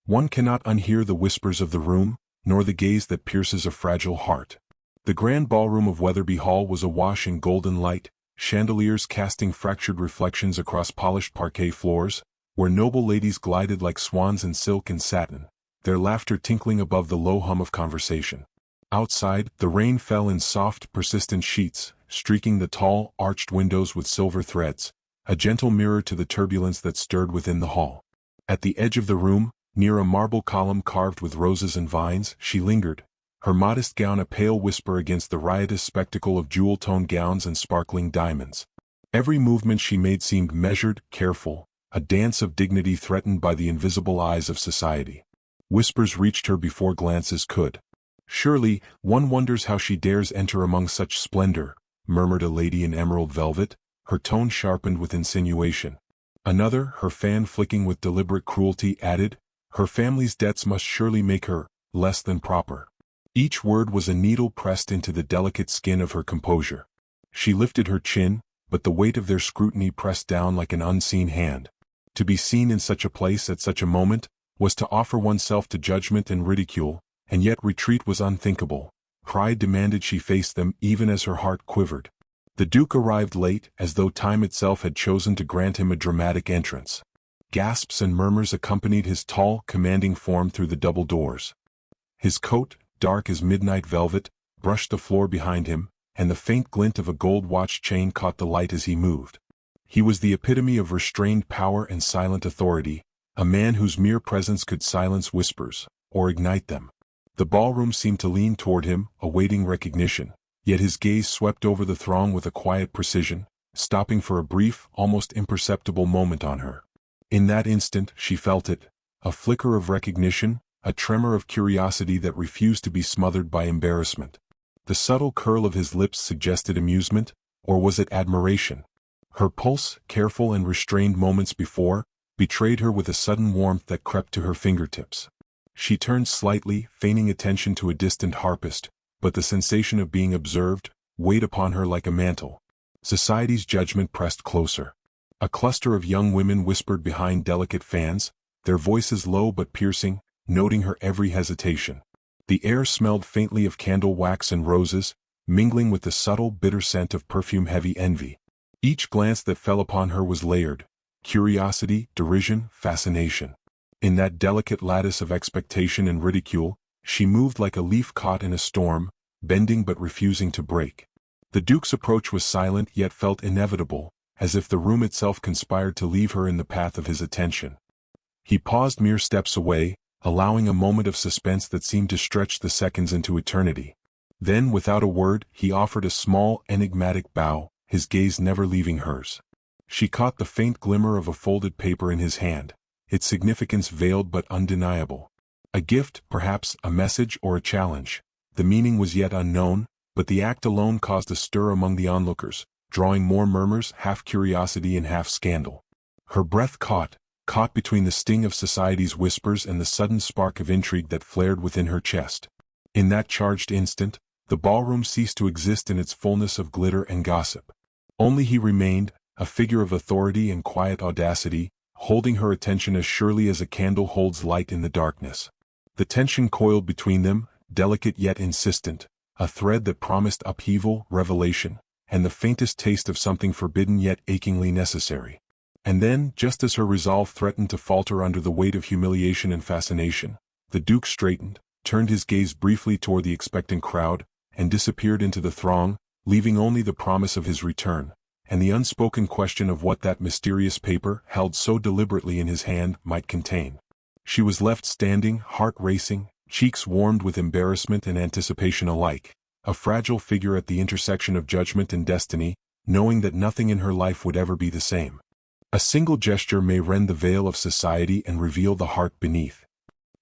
One cannot unhear the whispers of the room, nor the gaze that pierces a fragile heart. The grand ballroom of Weatherby Hall was awash in golden light, chandeliers casting fractured reflections across polished parquet floors, where noble ladies glided like swans in silk and satin, their laughter tinkling above the low hum of conversation. Outside, the rain fell in soft, persistent sheets, streaking the tall, arched windows with silver threads, a gentle mirror to the turbulence that stirred within the hall. At the edge of the room, near a marble column carved with roses and vines, she lingered, her modest gown a pale whisper against the riotous spectacle of jewel-toned gowns and sparkling diamonds. Every movement she made seemed measured, careful, a dance of dignity threatened by the invisible eyes of society. Whispers reached her before glances could. "Surely, one wonders how she dares enter among such splendor," murmured a lady in emerald velvet, her tone sharpened with insinuation. Another, her fan flicking with deliberate cruelty, added, "Her family's debts must surely make her less than proper." Each word was a needle pressed into the delicate skin of her composure. She lifted her chin, but the weight of their scrutiny pressed down like an unseen hand. To be seen in such a place at such a moment was to offer oneself to judgment and ridicule, and yet retreat was unthinkable. Pride demanded she face them even as her heart quivered. The Duke arrived late, as though time itself had chosen to grant him a dramatic entrance. Gasps and murmurs accompanied his tall, commanding form through the double doors. His coat, dark as midnight velvet, brushed the floor behind him, and the faint glint of a gold watch chain caught the light as he moved. He was the epitome of restrained power and silent authority, a man whose mere presence could silence whispers, or ignite them. The ballroom seemed to lean toward him, awaiting recognition, yet his gaze swept over the throng with a quiet precision, stopping for a brief, almost imperceptible moment on her. In that instant, she felt it, a flicker of recognition, a tremor of curiosity that refused to be smothered by embarrassment. The subtle curl of his lips suggested amusement, or was it admiration? Her pulse, careful and restrained moments before, betrayed her with a sudden warmth that crept to her fingertips. She turned slightly, feigning attention to a distant harpist, but the sensation of being observed weighed upon her like a mantle. Society's judgment pressed closer. A cluster of young women whispered behind delicate fans, their voices low but piercing, noting her every hesitation. The air smelled faintly of candle wax and roses, mingling with the subtle, bitter scent of perfume-heavy envy. Each glance that fell upon her was layered: curiosity, derision, fascination. In that delicate lattice of expectation and ridicule, she moved like a leaf caught in a storm, bending but refusing to break. The Duke's approach was silent yet felt inevitable, as if the room itself conspired to leave her in the path of his attention. He paused mere steps away, allowing a moment of suspense that seemed to stretch the seconds into eternity. Then, without a word, he offered a small, enigmatic bow, his gaze never leaving hers. She caught the faint glimmer of a folded paper in his hand, its significance veiled but undeniable. A gift, perhaps, a message or a challenge. The meaning was yet unknown, but the act alone caused a stir among the onlookers, drawing more murmurs, half curiosity and half scandal. Her breath caught between the sting of society's whispers and the sudden spark of intrigue that flared within her chest. In that charged instant, the ballroom ceased to exist in its fullness of glitter and gossip. Only he remained, a figure of authority and quiet audacity, holding her attention as surely as a candle holds light in the darkness. The tension coiled between them, delicate yet insistent, a thread that promised upheaval, revelation, and the faintest taste of something forbidden yet achingly necessary. And then, just as her resolve threatened to falter under the weight of humiliation and fascination, the Duke straightened, turned his gaze briefly toward the expectant crowd, and disappeared into the throng, leaving only the promise of his return, and the unspoken question of what that mysterious paper, held so deliberately in his hand, might contain. She was left standing, heart racing, cheeks warmed with embarrassment and anticipation alike, a fragile figure at the intersection of judgment and destiny, knowing that nothing in her life would ever be the same. A single gesture may rend the veil of society and reveal the heart beneath.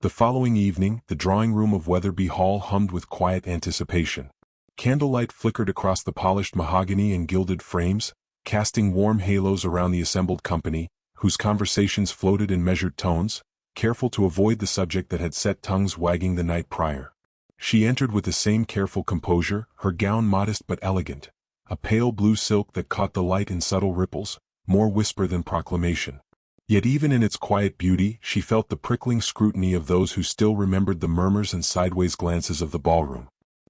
The following evening, the drawing room of Weatherby Hall hummed with quiet anticipation. Candlelight flickered across the polished mahogany and gilded frames, casting warm halos around the assembled company, whose conversations floated in measured tones, careful to avoid the subject that had set tongues wagging the night prior. She entered with the same careful composure, her gown modest but elegant, a pale blue silk that caught the light in subtle ripples, more whisper than proclamation. Yet even in its quiet beauty she felt the prickling scrutiny of those who still remembered the murmurs and sideways glances of the ballroom.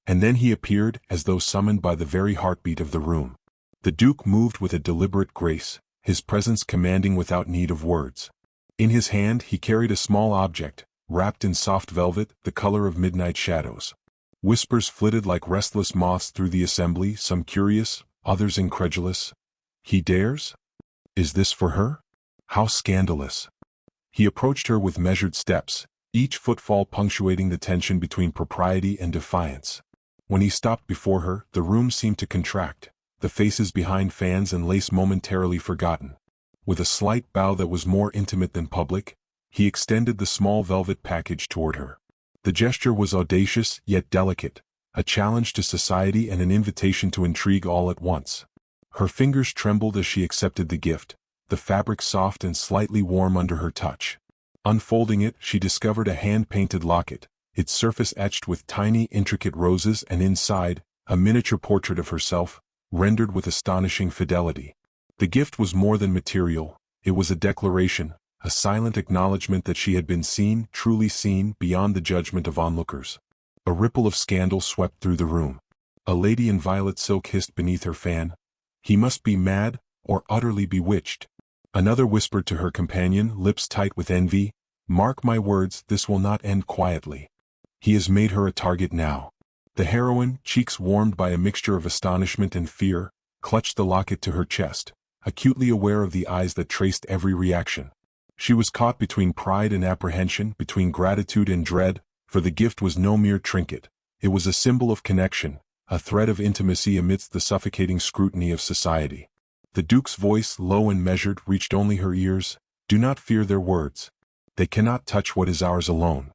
And then he appeared, as though summoned by the very heartbeat of the room. The Duke moved with a deliberate grace, his presence commanding without need of words. In his hand he carried a small object, wrapped in soft velvet, the color of midnight shadows. Whispers flitted like restless moths through the assembly, some curious, others incredulous. He dares? Is this for her? How scandalous! He approached her with measured steps, each footfall punctuating the tension between propriety and defiance. When he stopped before her, the room seemed to contract, the faces behind fans and lace momentarily forgotten. With a slight bow that was more intimate than public, he extended the small velvet package toward her. The gesture was audacious yet delicate, a challenge to society and an invitation to intrigue all at once. Her fingers trembled as she accepted the gift, the fabric soft and slightly warm under her touch. Unfolding it, she discovered a hand-painted locket, its surface etched with tiny, intricate roses, and inside, a miniature portrait of herself, rendered with astonishing fidelity. The gift was more than material, it was a declaration, a silent acknowledgement that she had been seen, truly seen, beyond the judgment of onlookers. A ripple of scandal swept through the room. A lady in violet silk hissed beneath her fan, "He must be mad, or utterly bewitched." Another whispered to her companion, lips tight with envy, "Mark my words, this will not end quietly. He has made her a target now." The heroine, cheeks warmed by a mixture of astonishment and fear, clutched the locket to her chest, acutely aware of the eyes that traced every reaction. She was caught between pride and apprehension, between gratitude and dread, for the gift was no mere trinket. It was a symbol of connection, a thread of intimacy amidst the suffocating scrutiny of society. The Duke's voice, low and measured, reached only her ears. "Do not fear their words. They cannot touch what is ours alone."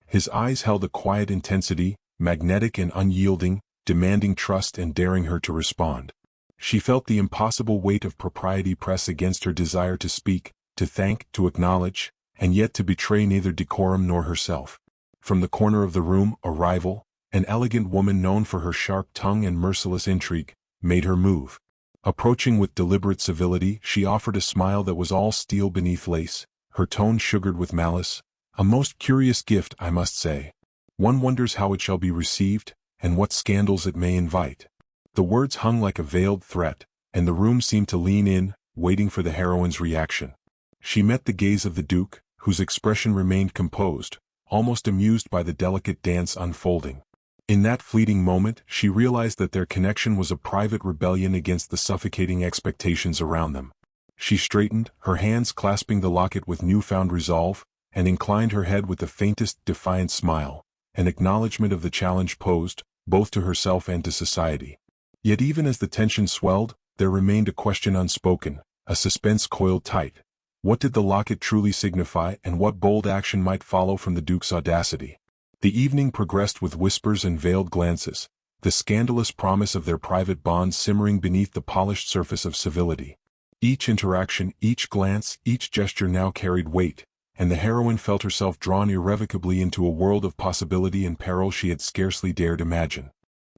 His eyes held a quiet intensity, magnetic and unyielding, demanding trust and daring her to respond. She felt the impossible weight of propriety press against her desire to speak, to thank, to acknowledge, and yet to betray neither decorum nor herself. From the corner of the room, a rival, an elegant woman known for her sharp tongue and merciless intrigue, made her move. Approaching with deliberate civility, she offered a smile that was all steel beneath lace, her tone sugared with malice. "A most curious gift, I must say. One wonders how it shall be received, and what scandals it may invite." The words hung like a veiled threat, and the room seemed to lean in, waiting for the heroine's reaction. She met the gaze of the Duke, whose expression remained composed, almost amused by the delicate dance unfolding. In that fleeting moment, she realized that their connection was a private rebellion against the suffocating expectations around them. She straightened, her hands clasping the locket with newfound resolve, and inclined her head with the faintest defiant smile, an acknowledgement of the challenge posed, both to herself and to society. Yet even as the tension swelled, there remained a question unspoken, a suspense coiled tight. What did the locket truly signify, and what bold action might follow from the Duke's audacity? The evening progressed with whispers and veiled glances, the scandalous promise of their private bond simmering beneath the polished surface of civility. Each interaction, each glance, each gesture now carried weight, and the heroine felt herself drawn irrevocably into a world of possibility and peril she had scarcely dared imagine.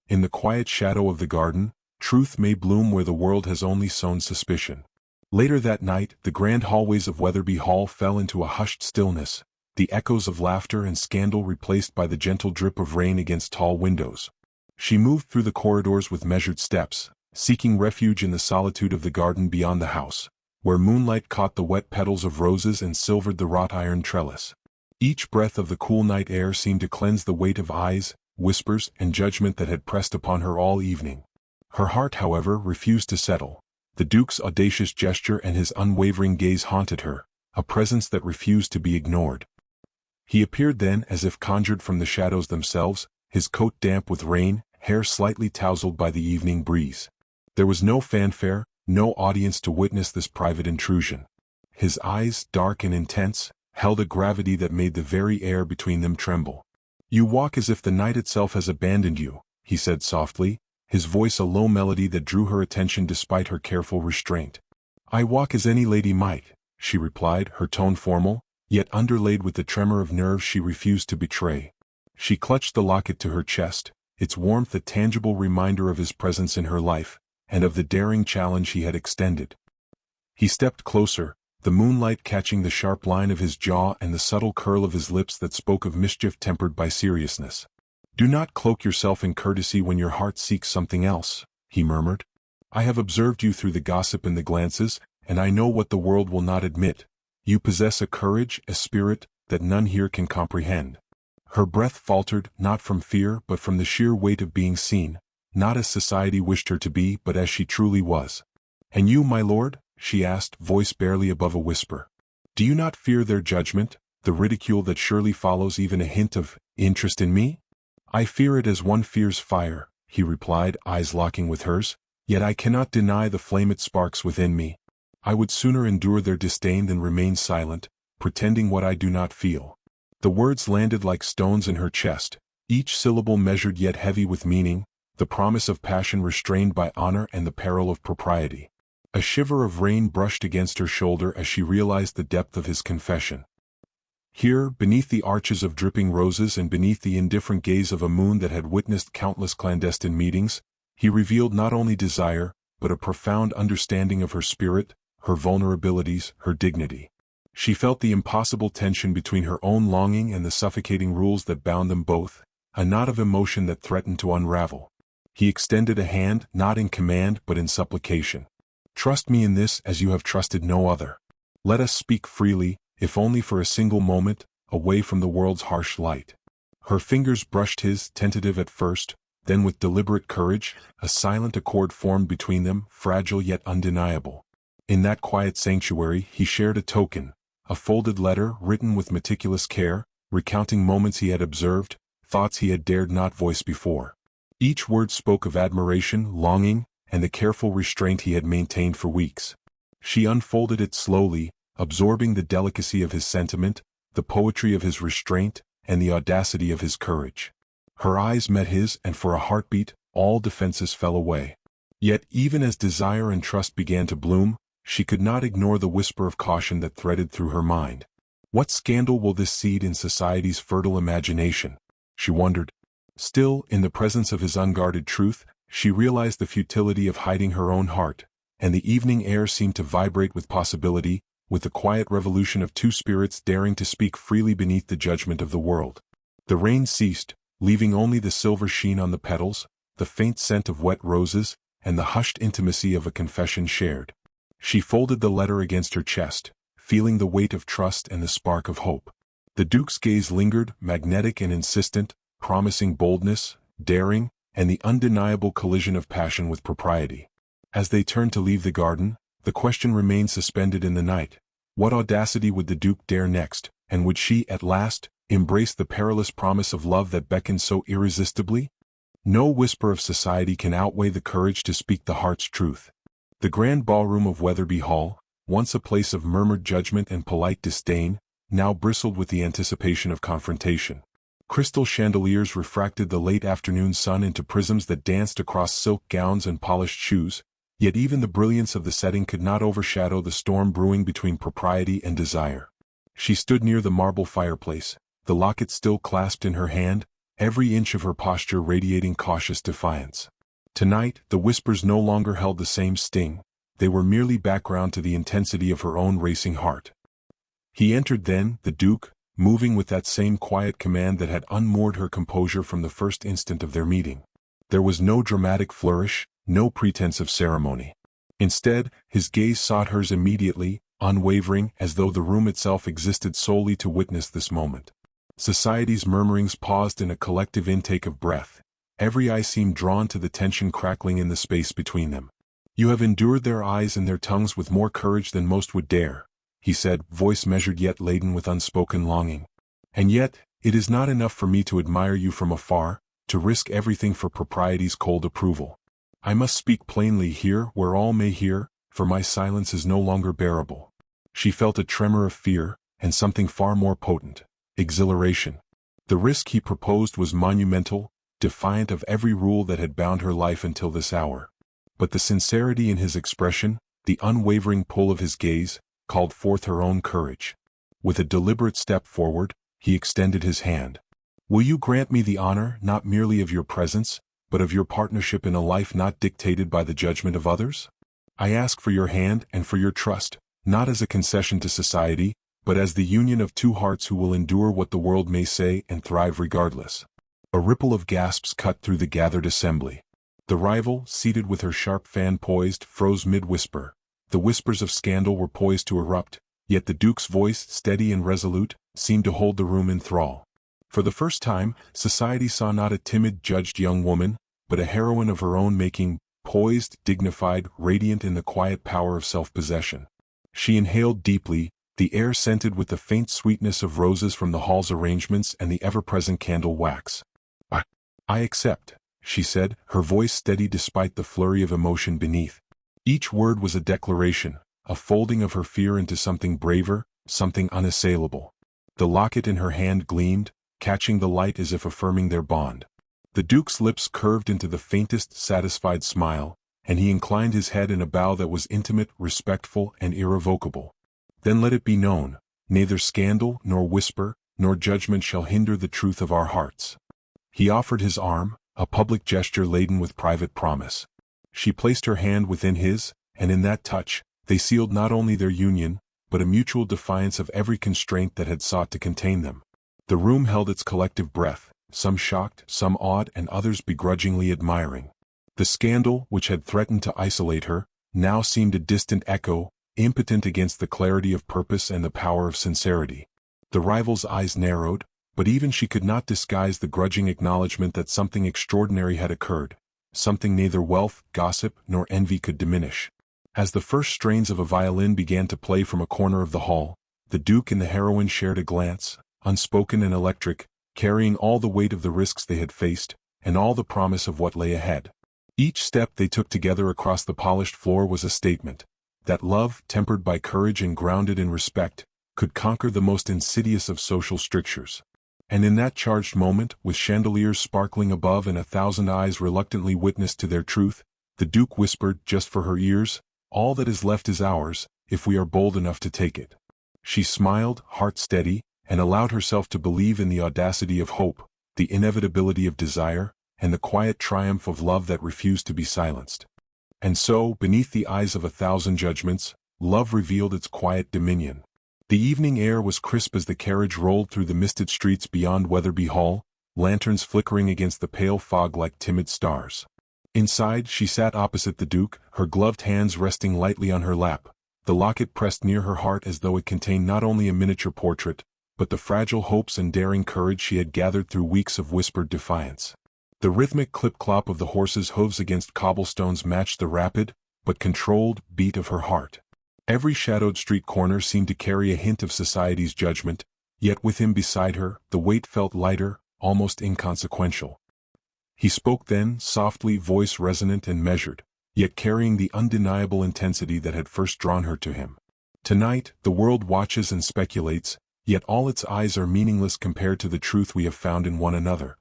In the quiet shadow of the garden, truth may bloom where the world has only sown suspicion. Later that night, the grand hallways of Weatherby Hall fell into a hushed stillness, the echoes of laughter and scandal replaced by the gentle drip of rain against tall windows. She moved through the corridors with measured steps, seeking refuge in the solitude of the garden beyond the house, where moonlight caught the wet petals of roses and silvered the wrought iron trellis. Each breath of the cool night air seemed to cleanse the weight of eyes, whispers, and judgment that had pressed upon her all evening. Her heart, however, refused to settle. The Duke's audacious gesture and his unwavering gaze haunted her, a presence that refused to be ignored. He appeared then as if conjured from the shadows themselves, his coat damp with rain, hair slightly tousled by the evening breeze. There was no fanfare, no audience to witness this private intrusion. His eyes, dark and intense, held a gravity that made the very air between them tremble. "You walk as if the night itself has abandoned you," he said softly, his voice a low melody that drew her attention despite her careful restraint. "I walk as any lady might," she replied, her tone formal, yet underlaid with the tremor of nerves she refused to betray. She clutched the locket to her chest, its warmth a tangible reminder of his presence in her life, and of the daring challenge he had extended. He stepped closer, the moonlight catching the sharp line of his jaw and the subtle curl of his lips that spoke of mischief tempered by seriousness. "Do not cloak yourself in courtesy when your heart seeks something else," he murmured. "I have observed you through the gossip and the glances, and I know what the world will not admit. You possess a courage, a spirit, that none here can comprehend." Her breath faltered, not from fear but from the sheer weight of being seen, not as society wished her to be but as she truly was. "And you, my lord?" she asked, voice barely above a whisper. "Do you not fear their judgment, the ridicule that surely follows even a hint of interest in me?" "I fear it as one fears fire," he replied, eyes locking with hers, "yet I cannot deny the flame it sparks within me. I would sooner endure their disdain than remain silent, pretending what I do not feel." The words landed like stones in her chest, each syllable measured yet heavy with meaning, the promise of passion restrained by honor and the peril of propriety. A shiver of rain brushed against her shoulder as she realized the depth of his confession. Here, beneath the arches of dripping roses and beneath the indifferent gaze of a moon that had witnessed countless clandestine meetings, he revealed not only desire, but a profound understanding of her spirit, her vulnerabilities, her dignity. She felt the impossible tension between her own longing and the suffocating rules that bound them both, a knot of emotion that threatened to unravel. He extended a hand, not in command but in supplication. "Trust me in this as you have trusted no other. Let us speak freely, if only for a single moment, away from the world's harsh light." Her fingers brushed his, tentative at first, then with deliberate courage, a silent accord formed between them, fragile yet undeniable. In that quiet sanctuary he shared a token, a folded letter written with meticulous care, recounting moments he had observed, thoughts he had dared not voice before. Each word spoke of admiration, longing, and the careful restraint he had maintained for weeks. She unfolded it slowly, absorbing the delicacy of his sentiment, the poetry of his restraint, and the audacity of his courage. Her eyes met his, and for a heartbeat, all defenses fell away. Yet even as desire and trust began to bloom, she could not ignore the whisper of caution that threaded through her mind. What scandal will this seed in society's fertile imagination? She wondered. Still, in the presence of his unguarded truth, she realized the futility of hiding her own heart, and the evening air seemed to vibrate with possibility, with the quiet revolution of two spirits daring to speak freely beneath the judgment of the world. The rain ceased, leaving only the silver sheen on the petals, the faint scent of wet roses, and the hushed intimacy of a confession shared. She folded the letter against her chest, feeling the weight of trust and the spark of hope. The Duke's gaze lingered, magnetic and insistent, promising boldness, daring, and the undeniable collision of passion with propriety. As they turned to leave the garden, the question remained suspended in the night. What audacity would the Duke dare next, and would she, at last, embrace the perilous promise of love that beckoned so irresistibly? No whisper of society can outweigh the courage to speak the heart's truth. The grand ballroom of Wetherby Hall, once a place of murmured judgment and polite disdain, now bristled with the anticipation of confrontation. Crystal chandeliers refracted the late afternoon sun into prisms that danced across silk gowns and polished shoes, yet even the brilliance of the setting could not overshadow the storm brewing between propriety and desire. She stood near the marble fireplace, the locket still clasped in her hand, every inch of her posture radiating cautious defiance. Tonight, the whispers no longer held the same sting, they were merely background to the intensity of her own racing heart. He entered then, the Duke, moving with that same quiet command that had unmoored her composure from the first instant of their meeting. There was no dramatic flourish, no pretense of ceremony. Instead, his gaze sought hers immediately, unwavering, as though the room itself existed solely to witness this moment. Society's murmurings paused in a collective intake of breath. Every eye seemed drawn to the tension crackling in the space between them. "You have endured their eyes and their tongues with more courage than most would dare," he said, voice measured yet laden with unspoken longing. "And yet, it is not enough for me to admire you from afar, to risk everything for propriety's cold approval. I must speak plainly here where all may hear, for my silence is no longer bearable." She felt a tremor of fear, and something far more potent, exhilaration. The risk he proposed was monumental, defiant of every rule that had bound her life until this hour. But the sincerity in his expression, the unwavering pull of his gaze, called forth her own courage. With a deliberate step forward, he extended his hand. "Will you grant me the honor not merely of your presence, but of your partnership in a life not dictated by the judgment of others? I ask for your hand and for your trust, not as a concession to society, but as the union of two hearts who will endure what the world may say and thrive regardless. A ripple of gasps cut through the gathered assembly. The rival, seated with her sharp fan poised, froze mid-whisper. The whispers of scandal were poised to erupt, yet the Duke's voice, steady and resolute, seemed to hold the room in thrall. For the first time, society saw not a timid, judged young woman, but a heroine of her own making, poised, dignified, radiant in the quiet power of self-possession. She inhaled deeply, the air scented with the faint sweetness of roses from the hall's arrangements and the ever-present candle wax. I accept, she said, her voice steady despite the flurry of emotion beneath. Each word was a declaration, a folding of her fear into something braver, something unassailable. The locket in her hand gleamed, catching the light as if affirming their bond. The Duke's lips curved into the faintest satisfied smile, and he inclined his head in a bow that was intimate, respectful, and irrevocable. Then let it be known, neither scandal, nor whisper, nor judgment shall hinder the truth of our hearts. He offered his arm, a public gesture laden with private promise. She placed her hand within his, and in that touch, they sealed not only their union, but a mutual defiance of every constraint that had sought to contain them. The room held its collective breath, some shocked, some awed, and others begrudgingly admiring. The scandal, which had threatened to isolate her, now seemed a distant echo, impotent against the clarity of purpose and the power of sincerity. The rival's eyes narrowed, but even she could not disguise the grudging acknowledgment that something extraordinary had occurred, something neither wealth, gossip, nor envy could diminish. As the first strains of a violin began to play from a corner of the hall, the Duke and the heroine shared a glance, unspoken and electric, carrying all the weight of the risks they had faced, and all the promise of what lay ahead. Each step they took together across the polished floor was a statement that love, tempered by courage and grounded in respect, could conquer the most insidious of social strictures. And in that charged moment, with chandeliers sparkling above and 1,000 eyes reluctantly witness to their truth, the Duke whispered, just for her ears, "All that is left is ours, if we are bold enough to take it." She smiled, heart steady, and allowed herself to believe in the audacity of hope, the inevitability of desire, and the quiet triumph of love that refused to be silenced. And so, beneath the eyes of 1,000 judgments, love revealed its quiet dominion. The evening air was crisp as the carriage rolled through the misted streets beyond Wetherby Hall, lanterns flickering against the pale fog like timid stars. Inside, she sat opposite the Duke, her gloved hands resting lightly on her lap, the locket pressed near her heart as though it contained not only a miniature portrait, but the fragile hopes and daring courage she had gathered through weeks of whispered defiance. The rhythmic clip-clop of the horse's hooves against cobblestones matched the rapid, but controlled, beat of her heart. Every shadowed street corner seemed to carry a hint of society's judgment, yet with him beside her, the weight felt lighter, almost inconsequential. He spoke then, softly, voice resonant and measured, yet carrying the undeniable intensity that had first drawn her to him. Tonight, the world watches and speculates, yet all its eyes are meaningless compared to the truth we have found in one another.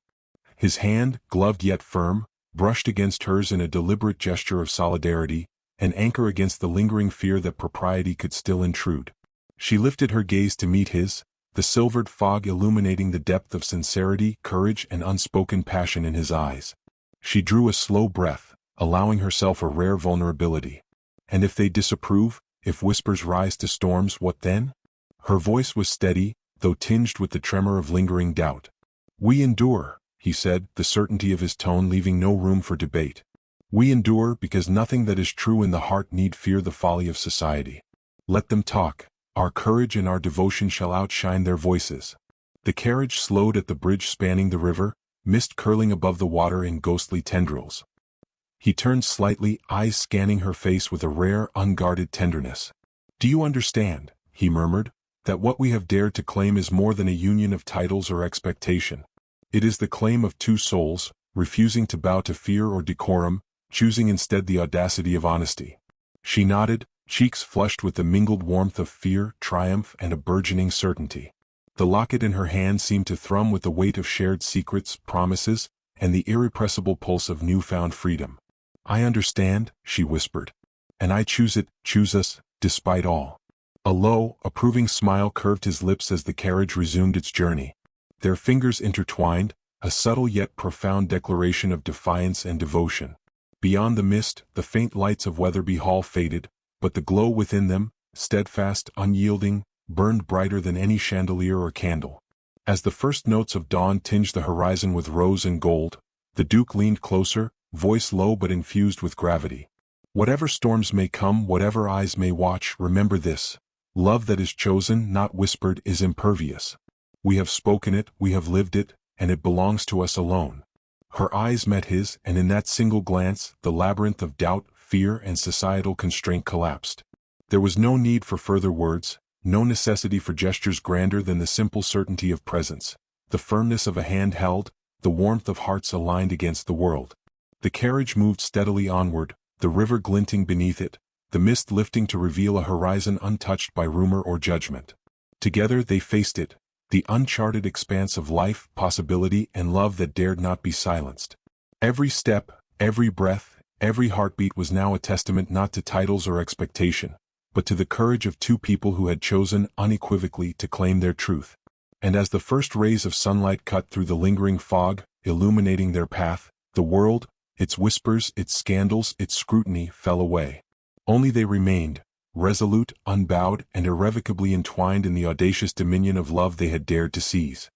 His hand, gloved yet firm, brushed against hers in a deliberate gesture of solidarity, an anchor against the lingering fear that propriety could still intrude. She lifted her gaze to meet his, the silvered fog illuminating the depth of sincerity, courage, and unspoken passion in his eyes. She drew a slow breath, allowing herself a rare vulnerability. And if they disapprove, if whispers rise to storms, what then? Her voice was steady, though tinged with the tremor of lingering doubt. "We endure," he said, the certainty of his tone leaving no room for debate. "We endure because nothing that is true in the heart need fear the folly of society. Let them talk. Our courage and our devotion shall outshine their voices." The carriage slowed at the bridge spanning the river, mist curling above the water in ghostly tendrils. He turned slightly, eyes scanning her face with a rare, unguarded tenderness. "Do you understand," he murmured, "that what we have dared to claim is more than a union of titles or expectation? It is the claim of two souls, refusing to bow to fear or decorum, choosing instead the audacity of honesty." She nodded, cheeks flushed with the mingled warmth of fear, triumph, and a burgeoning certainty. The locket in her hand seemed to thrum with the weight of shared secrets, promises, and the irrepressible pulse of newfound freedom. "I understand," she whispered. "And I choose it, choose us, despite all." A low, approving smile curved his lips as the carriage resumed its journey. Their fingers intertwined, a subtle yet profound declaration of defiance and devotion. Beyond the mist, the faint lights of Wetherby Hall faded, but the glow within them, steadfast, unyielding, burned brighter than any chandelier or candle. As the first notes of dawn tinged the horizon with rose and gold, the Duke leaned closer, voice low but infused with gravity. Whatever storms may come, whatever eyes may watch, remember this. Love that is chosen, not whispered, is impervious. We have spoken it, we have lived it, and it belongs to us alone. Her eyes met his, and in that single glance, the labyrinth of doubt, fear, and societal constraint collapsed. There was no need for further words, no necessity for gestures grander than the simple certainty of presence, the firmness of a hand held, the warmth of hearts aligned against the world. The carriage moved steadily onward, the river glinting beneath it, the mist lifting to reveal a horizon untouched by rumor or judgment. Together they faced it, the uncharted expanse of life, possibility, and love that dared not be silenced. Every step, every breath, every heartbeat was now a testament not to titles or expectation, but to the courage of two people who had chosen unequivocally to claim their truth. And as the first rays of sunlight cut through the lingering fog, illuminating their path, the world, its whispers, its scandals, its scrutiny, fell away. Only they remained, resolute, unbowed, and irrevocably entwined in the audacious dominion of love they had dared to seize.